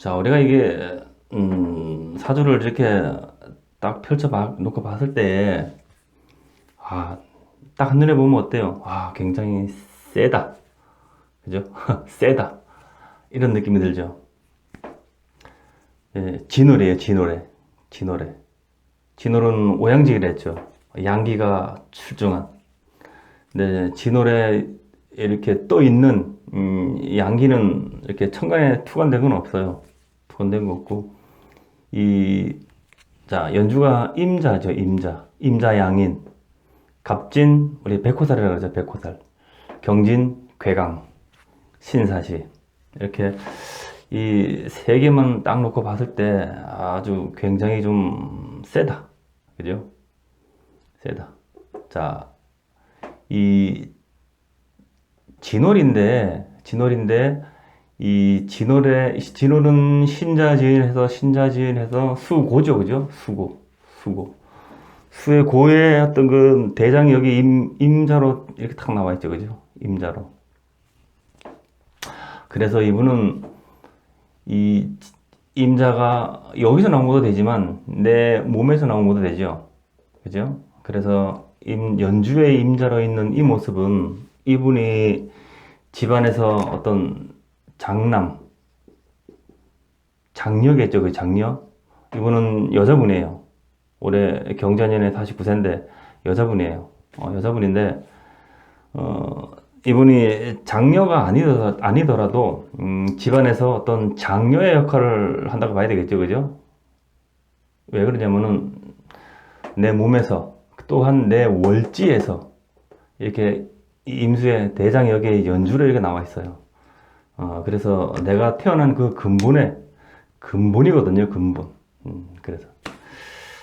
자, 우리가 이게, 사주를 이렇게 딱 놓고 봤을 때, 아, 딱 한눈에 보면 어때요? 아, 굉장히 세다. 그죠? 세다. 이런 느낌이 들죠? 예, 진월이에요, 진월에. 진월에. 진월은 오양직이라 했죠. 양기가 출중한. 근데 진월에 이렇게 떠 있는, 양기는 이렇게 천간에 투관된 건 없어요. 투관된 거 없고. 이 자, 연주가 임자죠, 임자. 임자양인. 갑진, 우리 백호살이라고 그러죠, 백호살. 경진, 괴강, 신사시. 이렇게 이 세 개만 딱 놓고 봤을 때 아주 굉장히 좀 세다. 그죠? 세다. 자, 이 진월인데, 진월은 신자지인해서 수고죠, 그죠? 수고. 수의 고의 어떤 그 대장이 여기 임자로 이렇게 탁 나와 있죠, 그죠? 임자로. 그래서 이분은 이 임자가 여기서 나온 것도 되지만 내 몸에서 나온 것도 되죠, 그죠? 그래서 연주의 임자로 있는 이 모습은 이분이 집안에서 어떤 장녀겠죠, 그 장녀. 이분은 여자분이에요. 올해 경자년에 49세인데 여자분이에요. 여자분인데 이분이 장녀가 아니더라도 집안에서 어떤 장녀의 역할을 한다고 봐야 되겠죠, 그죠? 왜 그러냐면은 내 몸에서 또한 내 월지에서 이렇게 임수의 대장 역의 연주로 이렇게 나와 있어요. 그래서 내가 태어난 그 근본이거든요, 근본. 그래서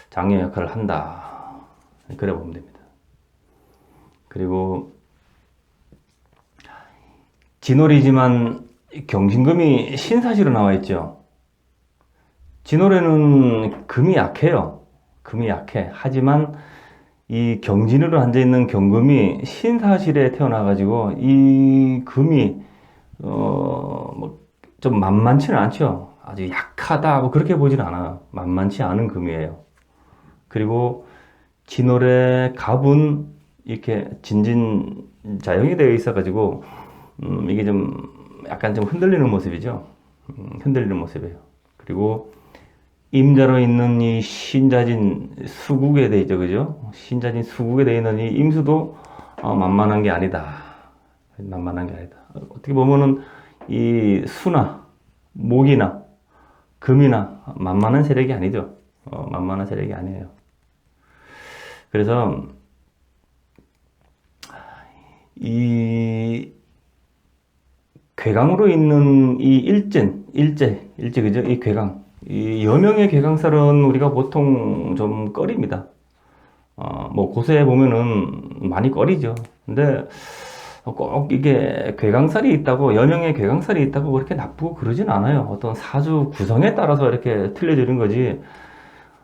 장녀 역할을 한다. 그래 보면 됩니다. 그리고 진월이지만 경신금이 신사시로 나와 있죠. 진월에는 금이 약해요. 금이 약해. 하지만 이 경진으로 앉아있는 경금이 신사실에 태어나가지고 이 금이 좀 만만치는 않죠. 아주 약하다 뭐 그렇게 보지는 않아요. 만만치 않은 금이에요. 그리고 진월의 갑은 이렇게 진진자형이 되어 있어가지고 이게 좀 약간 좀 흔들리는 모습이죠. 흔들리는 모습이에요. 그리고 임자로 있는 이 신자진 수국에 되어 있죠, 그죠? 신자진 수국에 되어 있는 이 임수도 만만한 게 아니다. 만만한 게 아니다. 어떻게 보면은 이 수나 목이나 금이나 만만한 세력이 아니죠. 만만한 세력이 아니에요. 그래서 이 괴강으로 있는 이 일제 그죠? 이 괴강, 이 여명의 괴강살은 우리가 보통 좀 꺼립니다. 뭐 고세에 보면은 많이 꺼리죠. 근데 꼭 이게 괴강살이 있다고, 여명의 괴강살이 있다고 그렇게 나쁘고 그러진 않아요. 어떤 사주 구성에 따라서 이렇게 틀려지는 거지.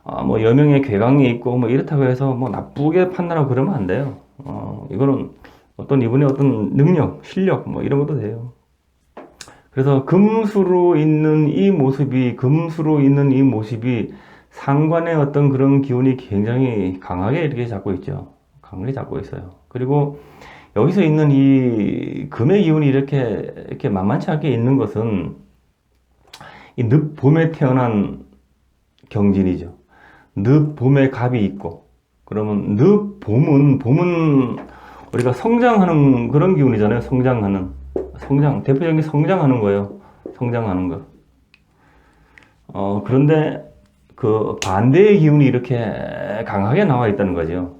뭐 여명의 괴강이 있고 뭐 이렇다고 해서 뭐 나쁘게 판단하고 그러면 안 돼요. 이거는 어떤 이분의 어떤 능력, 실력 뭐 이런 것도 돼요. 그래서 금수로 있는 이 모습이 상관의 어떤 그런 기운이 굉장히 강하게 이렇게 잡고 있죠. 강하게 잡고 있어요. 그리고 여기서 있는 이 금의 기운이 이렇게 만만치 않게 있는 것은 이 늦봄에 태어난 경진이죠. 늦봄에 갑이 있고, 그러면 늦봄은 우리가 성장하는 그런 기운이잖아요. 대표적인 게 성장하는 거예요. 성장하는 거. 그런데 그 반대의 기운이 이렇게 강하게 나와 있다는 거죠.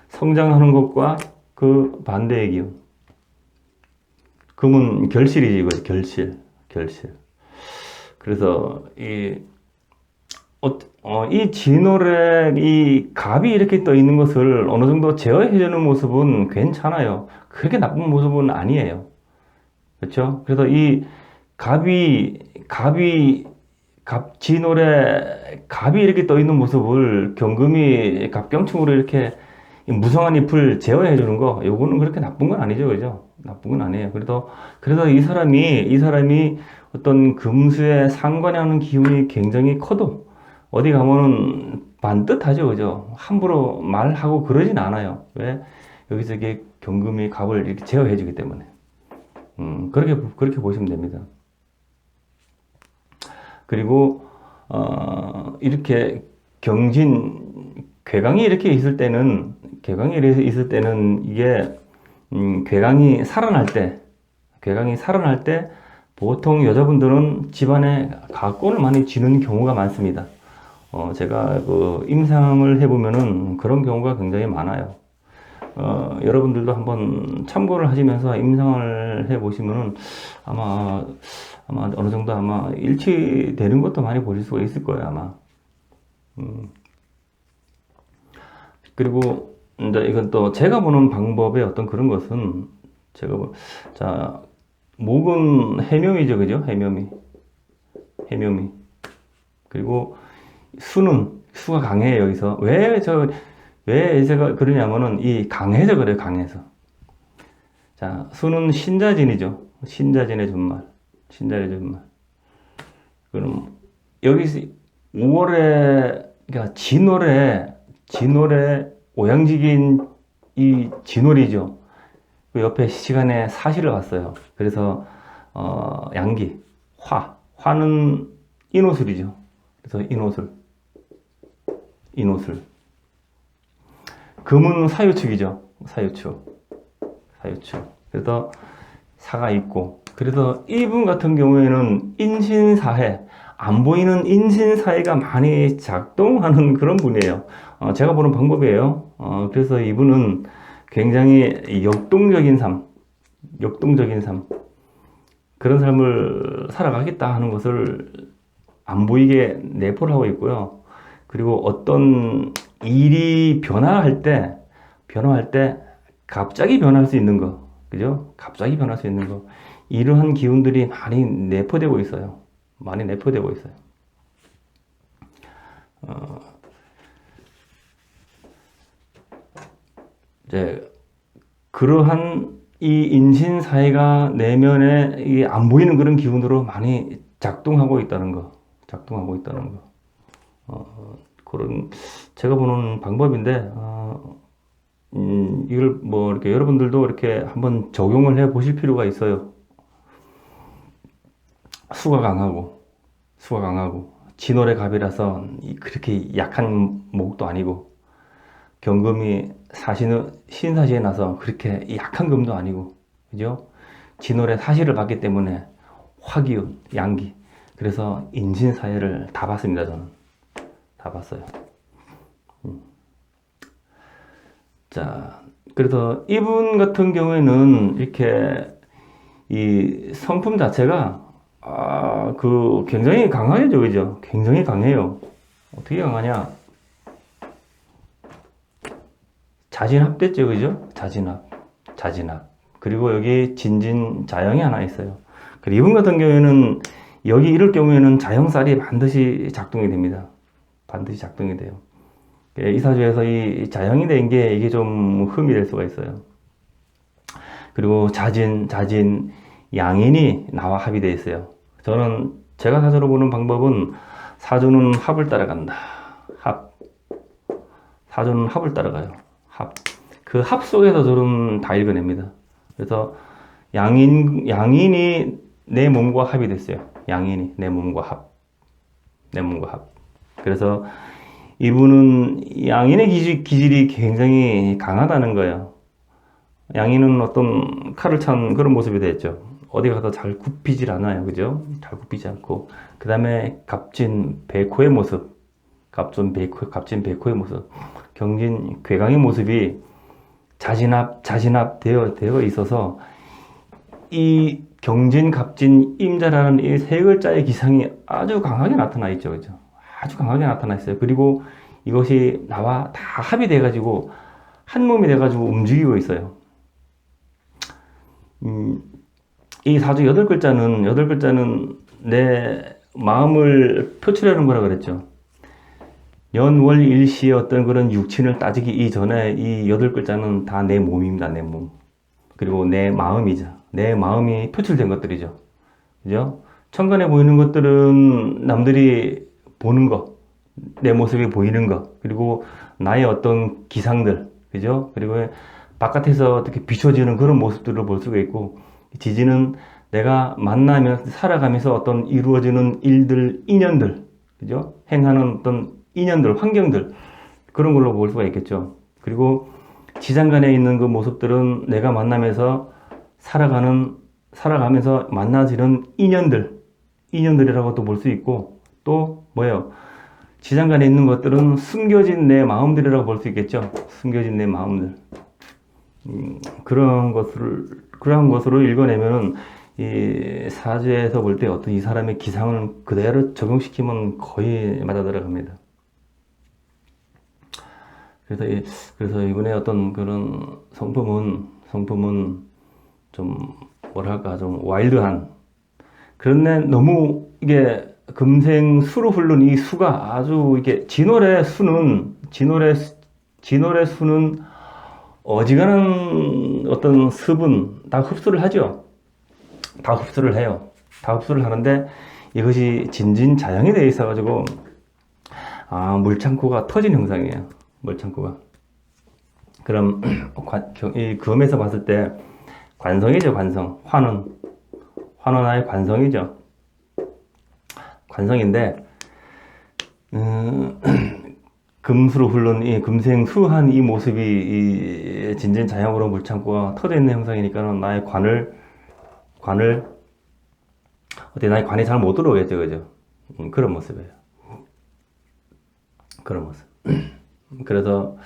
성장하는 것과 그 반대의 기운. 금은 결실이지, 이거 결실. 그래서 이 진월에 이 갑이 이렇게 떠 있는 것을 어느 정도 제어해주는 모습은 괜찮아요. 그렇게 나쁜 모습은 아니에요. 그렇죠? 그래서 이 진월에 갑이 이렇게 떠 있는 모습을 경금이 갑경충으로 이렇게 무성한 잎을 제어해 주는 거, 요거는 그렇게 나쁜 건 아니죠, 그죠? 나쁜 건 아니에요. 그래서 이 사람이 어떤 금수에 상관하는 기운이 굉장히 커도 어디 가면은 반듯하죠, 그죠? 함부로 말하고 그러진 않아요. 왜? 여기서 이게 경금이 갑을 이렇게 제어해주기 때문에. 그렇게 보시면 됩니다. 그리고, 이렇게 괴강이 이렇게 있을 때는, 이게, 괴강이 살아날 때, 보통 여자분들은 집안에 가권을 많이 쥐는 경우가 많습니다. 제가 그 임상을 해보면은 그런 경우가 굉장히 많아요. 여러분들도 한번 참고를 하시면서 임상을 해보시면은 아마 어느 정도 아마 일치되는 것도 많이 보실 수가 있을 거예요, 아마. 그리고 이제 이건 또 제가 보는 방법의 어떤 그런 것은 자, 목은 해묘이죠, 그죠? 해묘미. 그리고 수가 강해요, 여기서. 왜 제가 그러냐면은 이 강해서 그래요, 강해서. 자, 수는 신자진이죠. 신자진의 준말. 그럼 여기서 5월에 그러니까 진월에 오양직인 이 진월이죠. 그 옆에 시간에 사시를 봤어요. 그래서 양기, 화는 인호술이죠. 그래서 인호술. 금은 사유축이죠. 사유축. 그래서 사가 있고, 그래서 이분 같은 경우에는 인신사해, 안 보이는 인신사해가 많이 작동하는 그런 분이에요. 제가 보는 방법이에요. 그래서 이분은 굉장히 역동적인 삶, 그런 삶을 살아가겠다 하는 것을 안 보이게 내포를 하고 있고요. 그리고 어떤 일이 변화할 때 갑자기 변할 수 있는 거, 그죠? 갑자기 변할 수 있는 거. 이러한 기운들이 많이 내포되고 있어요. 이제 그러한 이 인신사회가 내면에 이게 안 보이는 그런 기운으로 많이 작동하고 있다는 거. 그런 제가 보는 방법인데, 이걸 뭐 이렇게 여러분들도 이렇게 한번 적용을 해 보실 필요가 있어요. 수가 강하고 진월의 갑이라서 그렇게 약한 목도 아니고, 경금이 신사시에 나서 그렇게 약한 금도 아니고, 그죠? 진월의 사시를 봤기 때문에 화기운, 양기. 그래서 인신사회를 다 봤습니다, 저는. 다 봤어요. 자, 그래서 이분 같은 경우에는 이렇게 이 성품 자체가 굉장히 강하죠, 그죠? 굉장히 강해요. 어떻게 강하냐? 자진합됐죠, 그죠? 자진합. 그리고 여기 진진 자영이 하나 있어요. 그리고 이분 같은 경우에는 여기 이럴 경우에는 자영살이 반드시 작동이 됩니다. 반드시 작동이 돼요. 이 사주에서 이 자영이 된 게 이게 좀 흠이 될 수가 있어요. 그리고 자진, 양인이 나와 합이 되어 있어요. 제가 사주로 보는 방법은 사주는 합을 따라간다. 사주는 합을 따라가요. 그 합 속에서 저는 다 읽어냅니다. 그래서 양인이 내 몸과 합이 됐어요. 양인이 내 몸과 합. 그래서 이분은 양인의 기질이 굉장히 강하다는 거예요. 양인은 어떤 칼을 찬 그런 모습이 됐죠. 어디 가서 잘 굽히질 않아요. 그죠? 잘 굽히지 않고. 그 다음에 갑진 백호의 모습. 경진 괴강의 모습이 자진합 되어 있어서 이 경진, 갑진, 임자라는 이 세 글자의 기상이 아주 강하게 나타나 있죠. 그죠? 아주 강하게 나타나 있어요. 그리고 이것이 나와 다 합이 돼가지고 한 몸이 돼가지고 움직이고 있어요. 이 사주 8글자는 내 마음을 표출하는 거라 그랬죠. 연월일시의 어떤 그런 육친을 따지기 이전에 이 8글자는 다 내 몸입니다. 내 몸. 그리고 내 마음이죠. 내 마음이 표출된 것들이죠. 그죠? 천간에 보이는 것들은 남들이 보는 거, 내 모습이 보이는 거, 그리고 나의 어떤 기상들, 그죠? 그리고 바깥에서 어떻게 비춰지는 그런 모습들을 볼 수가 있고, 지지는 내가 만나면서 살아가면서 어떤 이루어지는 일들, 인연들, 그죠? 행하는 어떤 인연들, 환경들, 그런 걸로 볼 수가 있겠죠. 그리고 지장간에 있는 그 모습들은 내가 만나면서 살아가면서 만나지는 인연들이라고 또 볼 수 있고, 또 뭐예요? 지장간에 있는 것들은 숨겨진 내 마음들이라고 볼 수 있겠죠. 숨겨진 내 마음들. 그런 것으로 읽어내면은 이 사주에서 볼 때 어떤 이 사람의 기상을 그대로 적용시키면 거의 맞아 들어갑니다. 그래서 이번에 어떤 그런 성품은 좀 뭐랄까 좀 와일드한, 그런데 너무 이게 금생수로 흐른 이 수가 아주 이게 진월의 수는 어지간한 어떤 습은 다 흡수를 하죠. 다 흡수를 해요. 다 흡수를 하는데 이것이 진진자양이 되어 있어가지고 물창고가 터진 형상이에요. 물창고가. 그럼 이 금에서 봤을 때 관성이죠. 관성. 화는 하나의 관성이죠. 관성인데 금수로 흐른 이 금생수한 이 모습이 이 진진자양으로 물창고가 터져 있는 형상이니까는 나의 나의 관이 잘 못 들어오겠죠, 그죠? 그런 모습이에요. 그런 모습. 그래서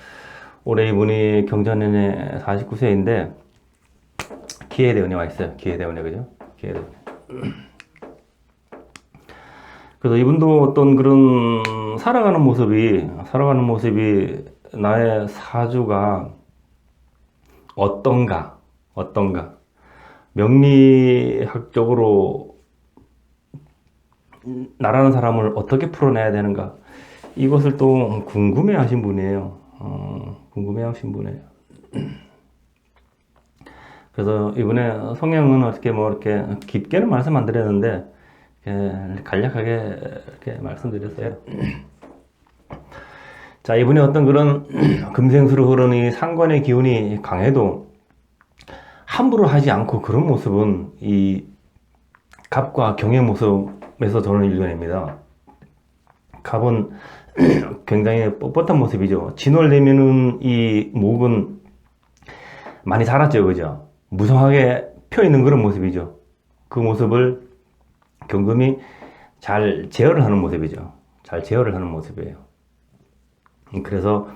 올해 이분이 경자년에 49세인데 기해대운에 와 있어요. 기해대운에, 그죠? 기해대운에. 그래서 이분도 어떤 그런 살아가는 모습이 나의 사주가 어떤가 명리학적으로 나라는 사람을 어떻게 풀어내야 되는가, 이것을 또 궁금해 하신 분이에요. 그래서 이번에 성향은 어떻게 이렇게 깊게는 말씀 안 드렸는데 간략하게 이렇게 말씀드렸어요. 자, 이분이 어떤 그런 금생수로 흐르는 이 상관의 기운이 강해도 함부로 하지 않고 그런 모습은 이 갑과 경의 모습에서 저는 읽어냅니다. 갑은 굉장히 뻣뻣한 모습이죠. 진월되면은 이 목은 많이 자랐죠, 그죠? 무성하게 펴 있는 그런 모습이죠. 그 모습을 경금이 잘 제어를 하는 모습이죠. 잘 제어를 하는 모습이에요. 그래서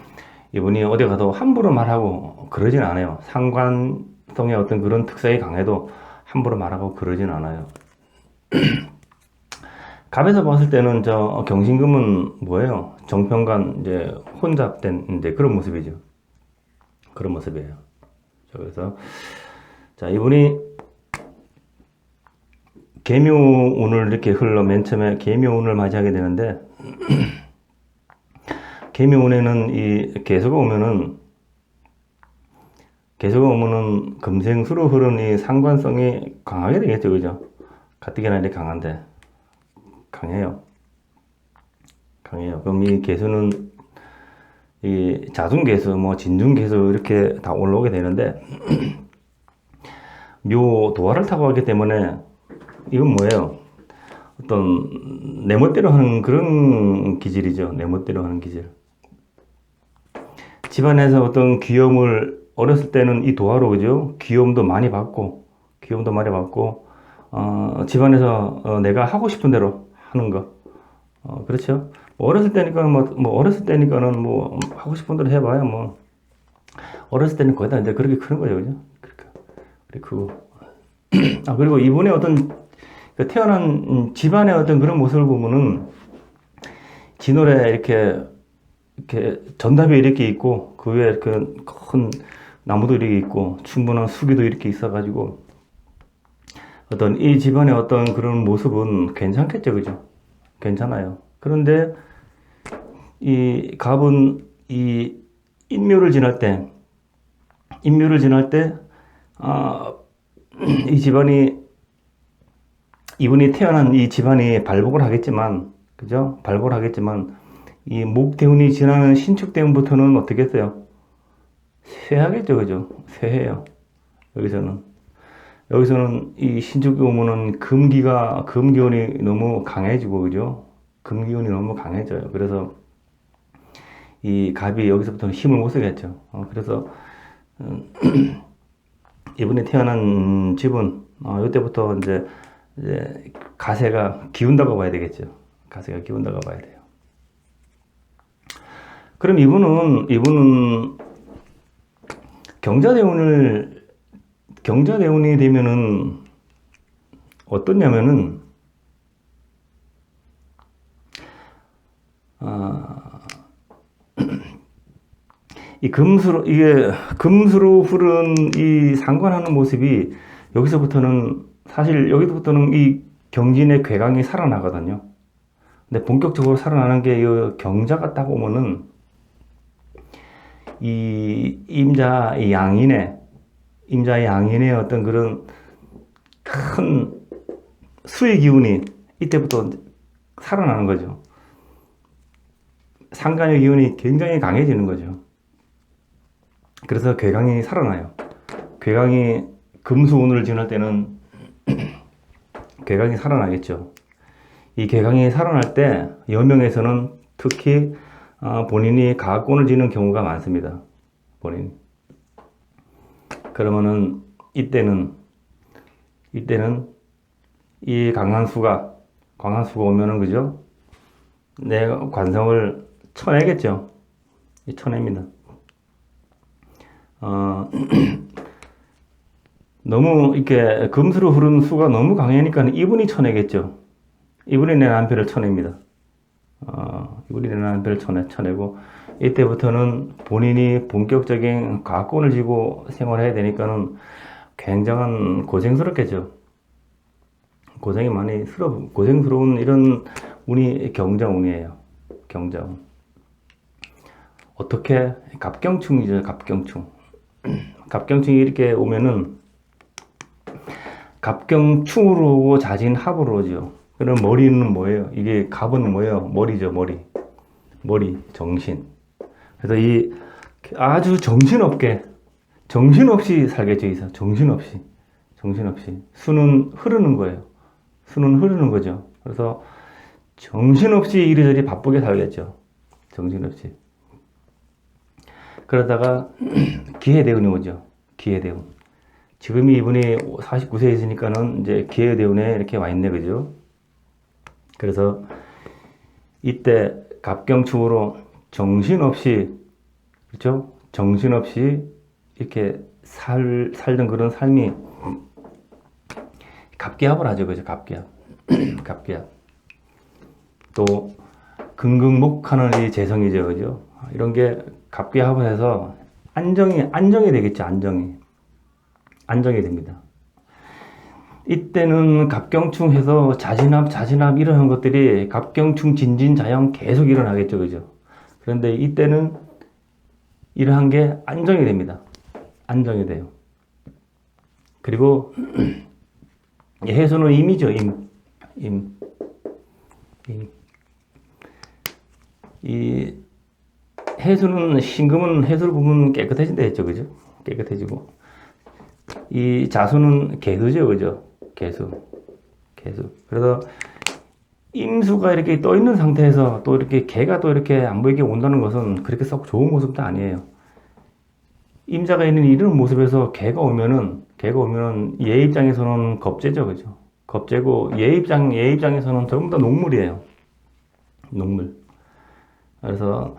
이분이 어디 가도 함부로 말하고 그러진 않아요. 상관성의 어떤 그런 특성이 강해도 함부로 말하고 그러진 않아요. 갑에서 봤을 때는 저 경신금은 뭐예요? 정평관 이제 혼잡된 이제 그런 모습이죠. 그런 모습이에요. 그래서 자, 이분이 계묘운을 이렇게 흘러 맨 처음에 계묘운을 맞이하게 되는데 계묘운에는 이 개수가 오면은 금생수로 흐르는 이 상관성이 강하게 되겠죠, 그죠? 가뜩이나 이렇게 강해요. 그럼 이 개수는 이 자중개수, 진중개수 이렇게 다 올라오게 되는데 묘 도화를 타고 가기 때문에 이건 뭐예요? 어떤 내 멋대로 하는 그런 기질이죠. 내 멋대로 하는 기질. 집안에서 어떤 귀여움을 어렸을 때는 이 도화로, 그죠? 귀여움도 많이 받고 집안에서 내가 하고 싶은 대로 하는 거. 그렇죠? 어렸을 때니까는 하고 싶은 대로 해봐야 어렸을 때는 거의 다 이제 그렇게 크는 거죠, 그죠? 그렇게 크고. 그리고 이분의 어떤 태어난 집안의 어떤 그런 모습을 보면은 진월에 이렇게 전답이 이렇게 있고 그 위에 큰 나무도 이렇게 있고 충분한 수기도 이렇게 있어가지고 어떤 이 집안의 어떤 그런 모습은 괜찮겠죠, 그죠? 괜찮아요. 그런데 이 갑은 이 인묘를 지날 때 이 집안이 이분이 태어난 이 집안이 발복을 하겠지만, 그죠? 발복을 하겠지만, 이 목대운이 지나는 신축대운부터는 어떻게 했어요? 쇠하겠죠, 그죠? 쇠해요. 여기서는. 여기서는 이 신축이 오면은 금기운이 너무 강해지고, 그죠? 금기운이 너무 강해져요. 그래서 이 갑이 여기서부터는 힘을 못 쓰겠죠. 그래서, 이분이 태어난 집은, 이때부터 이제 가세가 기운다고 봐야 되겠죠. 가세가 기운다고 봐야 돼요. 그럼 이분은 경자대운이 되면은 어떠냐면은, 이게 금수로 흐른 이 상관하는 모습이 여기서부터는 이 경진의 괴강이 살아나거든요. 근데 본격적으로 살아나는 게 이 경자가 딱 오면은 이 임자 양인의 어떤 그런 큰 수의 기운이 이때부터 살아나는 거죠. 상간의 기운이 굉장히 강해지는 거죠. 그래서 괴강이 살아나요. 괴강이 금수운을 지날 때는 괴강이 살아나겠죠. 이 괴강이 살아날 때 여명에서는 특히 본인이 가학권을 지는 경우가 많습니다. 본인. 그러면은 이때는 이 강한수가 오면은, 그죠? 내 관성을 쳐내겠죠. 쳐냅니다. 너무 이렇게 금수로 흐르는 수가 너무 강하니까 이분이 쳐내겠죠. 이분이 내 남편을 쳐냅니다. 이분이 내 남편을 쳐내고, 이때부터는 본인이 본격적인 가권을 쥐고 생활해야 되니까는 굉장한 고생스럽겠죠. 고생스러운 이런 운이 경자운이에요. 경자운. 어떻게? 갑경충이죠, 갑경충. 갑경충이 이렇게 오면은, 갑경충으로 오고 자진합으로 오죠. 그럼 머리는 뭐예요? 이게 갑은 뭐예요? 머리죠, 머리. 정신. 그래서 이 아주 정신없이 살겠죠, 이사. 정신없이. 수는 흐르는 거예요. 수는 흐르는 거죠. 그래서 정신없이 이리저리 바쁘게 살겠죠. 정신없이. 그러다가 기해대운이 오죠. 기해대운. 지금이 이분이 49세에 있으니까는 이제 기해대운에 이렇게 와 있네, 그죠? 그래서 이때 갑경충으로 정신없이, 그렇죠? 정신없이 이렇게 살던 그런 삶이 갑기합을 하죠, 그죠? 갑기합. 또 긍긍목하는 이 재성이죠, 그죠? 이런 게 갑기합을 해서 안정이 되겠죠, 안정이 됩니다. 이때는 갑경충해서 자진합 이런 것들이 갑경충 진진자영 계속 일어나겠죠, 그죠? 그런데 이때는 이러한 게 안정이 됩니다. 안정이 돼요. 그리고 해수는 임이죠, 임. 이 해수는 신금은 해수를 보면 깨끗해진다 했죠, 그죠? 깨끗해지고 이 자수는 개수죠, 그죠? 개수. 그래서 임수가 이렇게 떠 있는 상태에서 또 이렇게 개가 또 이렇게 안 보이게 온다는 것은 그렇게 썩 좋은 모습도 아니에요. 임자가 있는 이런 모습에서 개가 오면은 얘 입장에서는 겁재죠, 그죠? 겁재고 얘 입장에서는 전부 다 녹물이에요. 녹물. 그래서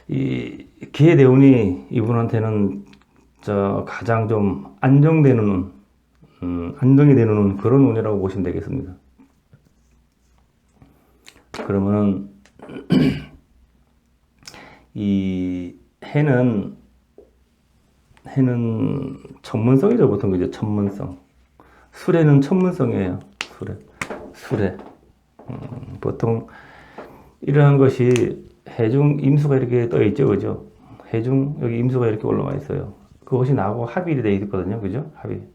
이 기해대운이 이분한테는 가장 좀 안정이 되는 그런 운이라고 보시면 되겠습니다. 그러면은 이 해는 천문성이죠, 보통, 그죠? 천문성. 수레는 천문성이에요. 수레. 보통 이러한 것이 해중 임수가 이렇게 떠 있죠, 그죠? 해중 여기 임수가 이렇게 올라와 있어요. 그것이 나하고 합일이 되어 있거든요, 그죠? 합일.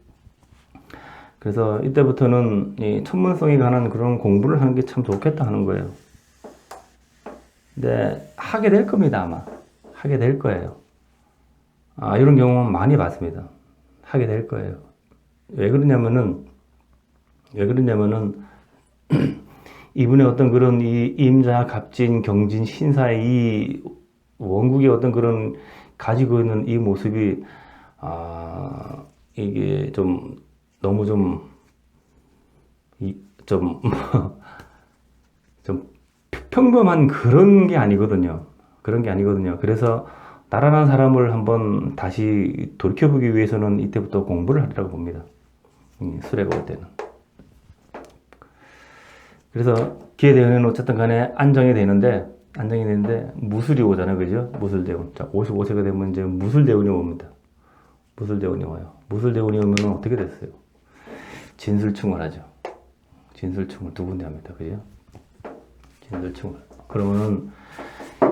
그래서 이때부터는 이 천문성에 관한 그런 공부를 하는 게 참 좋겠다 하는 거예요. 근데 하게 될 겁니다, 아마. 하게 될 거예요. 이런 경우는 많이 봤습니다. 하게 될 거예요. 왜 그러냐면은 이분의 어떤 그런 이 임자, 갑진, 경진, 신사의 이 원국의 어떤 그런 가지고 있는 이 모습이 이게 좀 너무 좀 평범한 그런 게 아니거든요. 그런 게 아니거든요. 그래서 나라라는 사람을 한번 다시 돌이켜보기 위해서는 이때부터 공부를 하리라고 봅니다. 수레가 올 때는. 그래서 기회되면 어쨌든 간에 안정이 되는데 무술이 오잖아요. 그죠? 무술대운. 자, 55세가 되면 이제 무술대운이 옵니다. 무술대운이 와요. 무술대운이 오면 어떻게 됐어요? 진술충을 하죠. 진술충을 두 군데 합니다. 그죠? 진술충을. 그러면은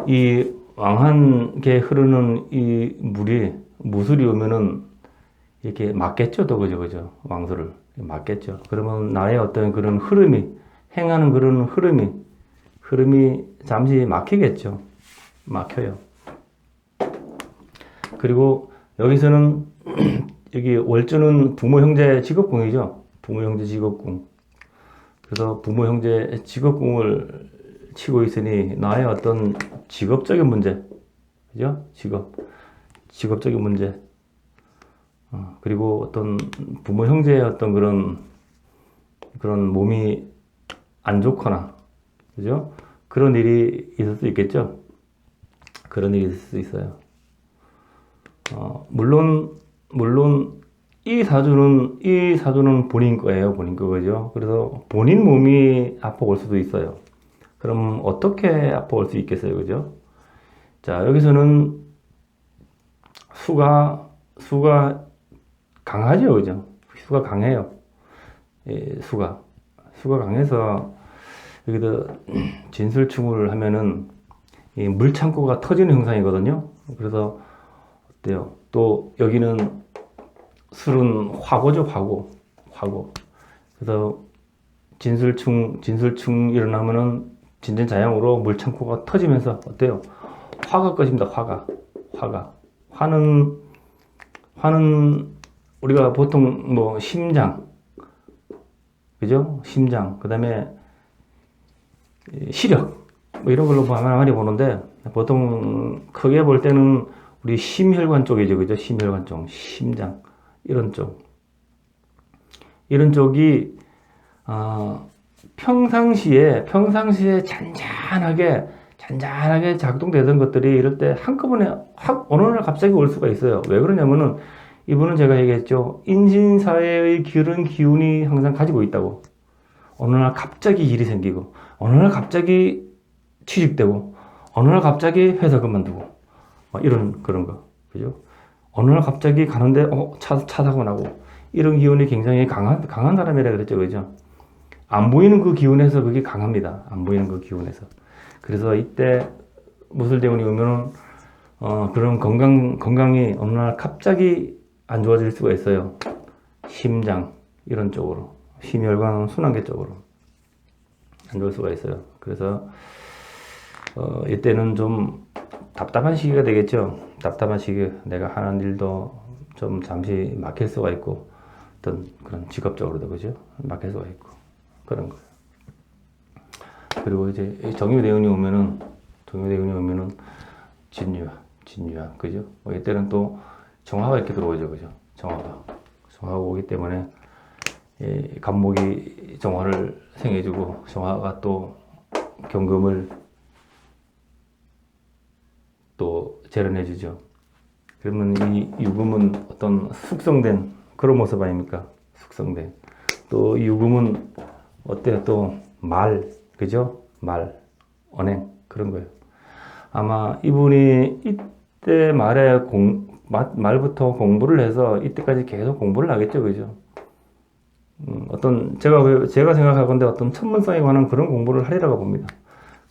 이 왕한게 흐르는 이 물이 무술이 오면은 이렇게 막겠죠, 또 그죠? 왕수를 막겠죠. 그러면 나의 어떤 그런 흐름이 행하는 그런 흐름이 잠시 막히겠죠. 막혀요. 그리고 여기서는 여기 월주는 부모 형제 직업궁이죠. 부모 형제 직업궁. 그래서 부모 형제 직업궁을 치고 있으니 나의 어떤 직업적인 문제, 그죠? 직업적인 문제. 그리고 어떤 부모 형제의 어떤 그런 몸이 안 좋거나, 그죠? 그런 일이 있을 수 있겠죠? 그런 일이 있을 수 있어요. 물론 이 사주는 본인 거예요. 본인 거죠. 그래서 본인 몸이 아파올 수도 있어요. 그럼 어떻게 아파올 수 있겠어요? 그죠? 자, 여기서는 수가 강하죠. 그죠? 수가 강해요. 예, 수가 강해서 여기다 진술충을 하면은 이 물창고가 터지는 형상이거든요. 그래서 어때요? 또 여기는 술은 화고죠. 화고. 그래서 진술충 일어나면은 진진자양으로 물창고가 터지면서 어때요? 화가 것입니다. 화는 우리가 보통 뭐 심장, 그죠? 심장, 그 다음에 시력, 뭐 이런 걸로 많이 보는데 보통 크게 볼 때는 우리 심혈관 쪽이죠, 그죠? 심혈관 쪽, 심장 이런 쪽이 평상시에 잔잔하게 작동되던 것들이 이럴 때 한꺼번에 확 어느 날 갑자기 올 수가 있어요. 왜 그러냐면은 이분은 제가 얘기했죠. 인신사회의 그런 기운이 항상 가지고 있다고. 어느 날 갑자기 일이 생기고, 어느 날 갑자기 취직되고, 어느 날 갑자기 회사 그만두고, 이런 그런 거, 그죠? 어느 날 갑자기 가는데 차 사고 나고 이런 기운이 굉장히 강한 사람이라 그랬죠, 그죠? 안 보이는 그 기운에서 그게 강합니다. 안 보이는 그 기운에서. 그래서 이때 무술대운이 오면은 그런 건강이 어느 날 갑자기 안 좋아질 수가 있어요. 심장 이런 쪽으로, 심혈관 순환계 쪽으로 안 좋을 수가 있어요. 그래서 이때는 좀 답답한 시기가 되겠죠. 답답한 시기, 내가 하는 일도 좀 잠시 막힐 수가 있고, 어떤 그런 직업적으로도 그죠? 막힐 수가 있고 그런 거예요. 그리고 이제 정유대운이 오면은 진유화, 그죠? 이때는 또 정화가 이렇게 들어오죠, 그죠? 정화가 오기 때문에 간목이 정화를 생해주고, 정화가 또 경금을 또 재련해주죠. 그러면 이 유금은 어떤 숙성된 그런 모습 아닙니까? 숙성된. 또 유금은 어때요? 또 그죠? 언행, 그런 거예요. 아마 이분이 이때 말부터 공부를 해서 이때까지 계속 공부를 하겠죠, 그죠? 어떤, 제가 생각하건대 어떤 천문성에 관한 그런 공부를 하리라고 봅니다.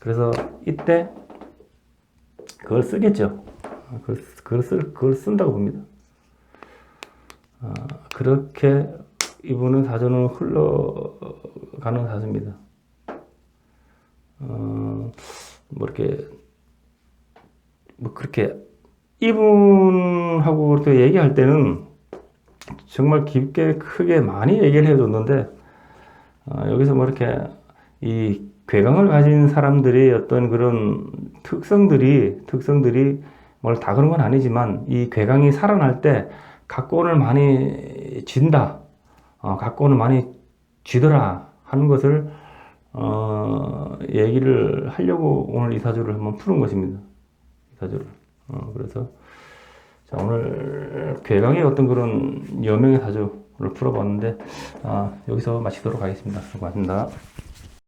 그래서 이때 그걸 쓰겠죠. 그걸 쓴다고 봅니다. 그렇게 이분은 사주는 흘러가는 사주입니다. 뭐 이렇게 뭐 그렇게 이분하고 또 얘기할 때는 정말 깊게 크게 많이 얘기를 해줬는데 여기서 뭐 이렇게 이 괴강을 가진 사람들의 어떤 그런 특성들이 뭘 다 그런 건 아니지만 이 괴강이 살아날 때 각본을 많이 쥔다, 각본을 많이 쥐더라 하는 것을 얘기를 하려고 오늘 이 사주를 한번 푸는 것입니다. 이 사주를. 그래서 자, 오늘 괴강의 어떤 그런 여명의 사주를 풀어봤는데 여기서 마치도록 하겠습니다. 수고하셨습니다.